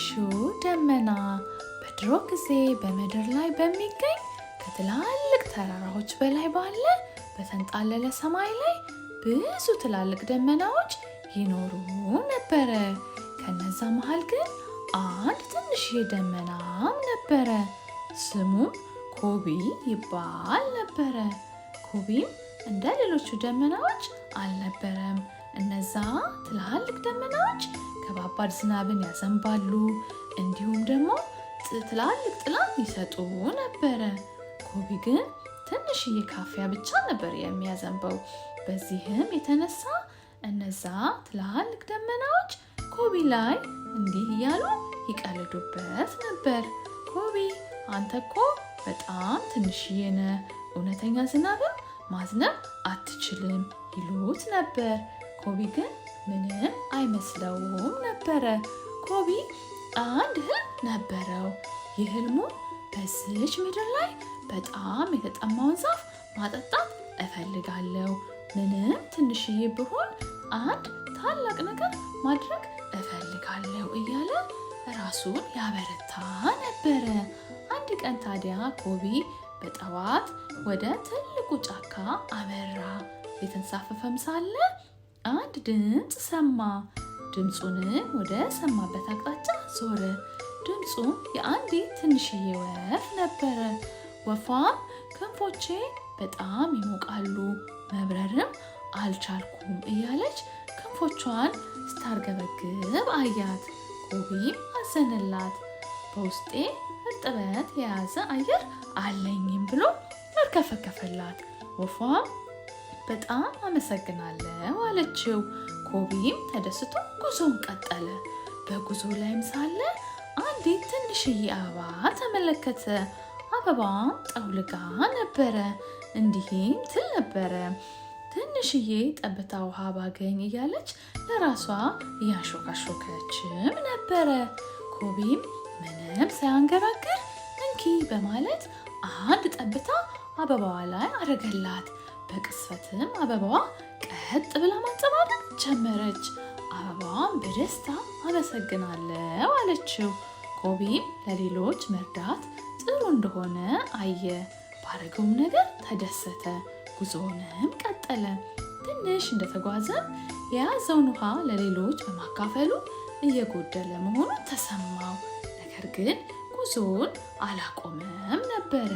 ትንሹ ደመና በድሮ ጊዜ በምድር ላይ በሚገኝ ከትላልቅ ተራራዎች በላይ ባለ በተንጣለለ ሰማይ ላይ ብዙ ትላልቅ ደመናዎች ይኖሩ ነበረ። ከነዛ መሃል ግን አንድ ትንሽዬ ደመናም ነበረ። ስሙም ኮቢ ይባል ነበረ። ኮቢም እንደ ሌሎቹ ደመናዎች አልነበረም። እነዛ ትላልቅ ደመናዎች ከባባድ ዝናብን ያዘንባሉ፣ እንዲሁም ደግሞ ትላልቅ ጥላን ይሰጡ ነበረ። ኮቢ ግን ትንሽዬ ካፊያ ብቻ ነበር የሚያዘንበው። በዚህም የተነሳ እነዛ ትላልቅ ደመናዎች ኮቢ ላይ እንዲህ እያሉ ይቀልዱበት ነበር። ኮቢ አንተ እኮ በጣም ትንሽዬ ነህ፣ እውነተኛ ዝናብም ማዝነብ አትችልም ይሉት ነበር። ኮቢ ግን ምንም አይመስለውም ነበረ። ኮቢ አንድ ህልም ነበረው። ይህ ህልሙ በዚች ምድር ላይ በጣም የተጠማውን ዛፍ ማጠጣት እፈልጋለሁ፣ ምንም ትንሽዬ ብሆን አንድ ታላቅ ነገር ማድረግ እፈልጋለሁ እያለ ራሱን ያበረታ ነበረ። አንድ ቀን ታዲያ ኮቢ በጠዋት ወደ ትልቁ ጫካ አመራ። የተንሳፈፈም ሳለ አንድ ድምፅ ሰማ። ድምፁንም ወደ ሰማበት አቅጣጫ ዞረ። ድምፁም የአንዲት ትንሽዬ ወፍ ነበረ። ወፏም ክንፎቼ በጣም ይሞቃሉ፣ መብረርም አልቻልኩም እያለች ክንፎቿን ስታርገበግብ አያት። ኮቢም አዘነላት። በውስጤ እርጥበት የያዘ አየር አለኝም ብሎ አርከፈከፈላት። ወፏም በጣም አመሰግናለሁ አለችው። ኮቢም ተደስቶ ጉዞውን ቀጠለ። በጉዞ ላይም ሳለ አንዲት ትንሽዬ አበባ ተመለከተ። አበባም ጠውልጋ ነበረ። እንዲህም ትል ነበረ፣ ትንሽዬ ጠብታ ውሃ ባገኝ እያለች ለራሷ እያሾካሾከችም ነበረ። ኮቢም ምንም ሳያንገራግር እንኪ በማለት አንድ ጠብታ አበባዋ ላይ አደረገላት። በቅስፈትም አበባዋ ቀጥ ብላ ማንጸባረቅ ጀመረች። አበባዋም በደስታ አመሰግናለሁ አለችው። ኮቢም ለሌሎች መርዳት ጥሩ እንደሆነ አየ። ባረገውም ነገር ተደሰተ። ጉዞውንም ቀጠለ። ትንሽ እንደተጓዘም የያዘውን ውሃ ለሌሎች በማካፈሉ እየጎደለ መሆኑ ተሰማው። ነገር ግን ጉዞውን አላቆመም ነበረ።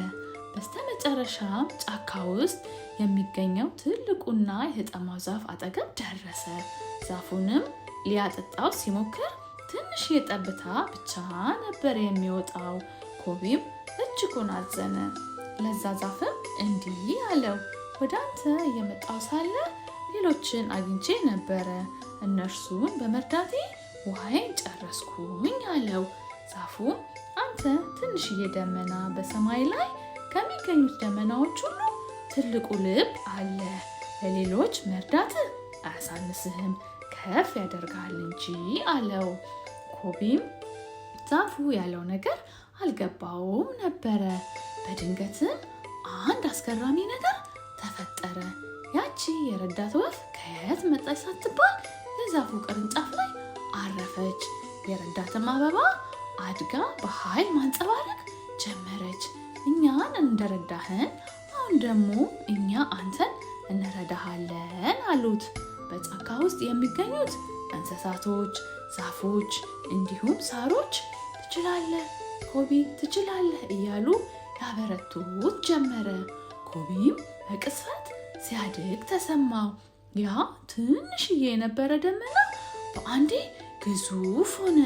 በስተመጨረሻም ጫካ ውስጥ የሚገኘው ትልቁና የተጠማው ዛፍ አጠገብ ደረሰ። ዛፉንም ሊያጠጣው ሲሞክር ትንሽ የጠብታ ብቻ ነበር የሚወጣው። ኮቢም እጅጉን አዘነ። ለዛ ዛፍም እንዲህ አለው፣ ወደ አንተ እየመጣው ሳለ ሌሎችን አግኝቼ ነበረ፣ እነርሱን በመርዳቴ ውሃዬን ጨረስኩኝ አለው። ዛፉም አንተ ትንሽዬ ደመና በሰማይ ላይ ከሚገኙት ደመናዎች ሁሉ ትልቁ ልብ አለ። ለሌሎች መርዳት አያሳንስህም፣ ከፍ ያደርጋል እንጂ አለው። ኮቢም ዛፉ ያለው ነገር አልገባውም ነበረ። በድንገትም አንድ አስገራሚ ነገር ተፈጠረ። ያቺ የረዳት ወፍ ከየት መጣች ሳትባል የዛፉ ቅርንጫፍ ላይ አረፈች። የረዳትም አበባ አድጋ በኃይል ማንጸባረቅ ጀመረች። እኛን እንደረዳህን አሁን ደግሞ እኛ አንተን እንረዳሃለን አሉት። በጫካ ውስጥ የሚገኙት እንስሳቶች፣ ዛፎች እንዲሁም ሳሮች ትችላለህ ኮቢ ትችላለህ እያሉ ያበረቱት ጀመረ። ኮቢም በቅጽበት ሲያድግ ተሰማው። ያ ትንሽዬ የነበረ ደመና በአንዴ ግዙፍ ሆነ።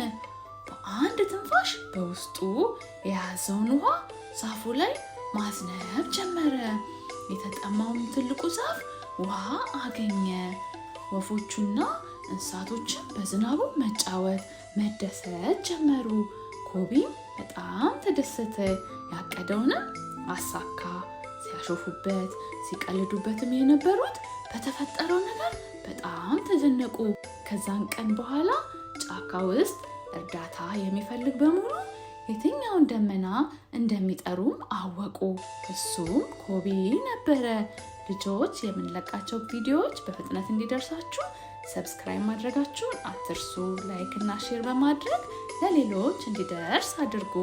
በአንድ ትንፋሽ በውስጡ የያዘውን ውሃ ዛፉ ላይ ማዝነብ ጀመረ። የተጠማውን ትልቁ ዛፍ ውሃ አገኘ። ወፎቹና እንስሳቶችም በዝናቡ መጫወት፣ መደሰት ጀመሩ። ኮቢም በጣም ተደሰተ። ያቀደውንም አሳካ። ሲያሾፉበት ሲቀልዱበትም የነበሩት በተፈጠረው ነገር በጣም ተደነቁ። ከዛን ቀን በኋላ ጫካ ውስጥ እርዳታ የሚፈልግ በሙሉ የትኛውን ደመና እንደሚጠሩም አወቁ። እሱም ኮቢ ነበረ። ልጆች የምንለቃቸው ቪዲዮዎች በፍጥነት እንዲደርሳችሁ ሰብስክራይብ ማድረጋችሁን አትርሱ። ላይክ እና ሼር በማድረግ ለሌሎች እንዲደርስ አድርጉ።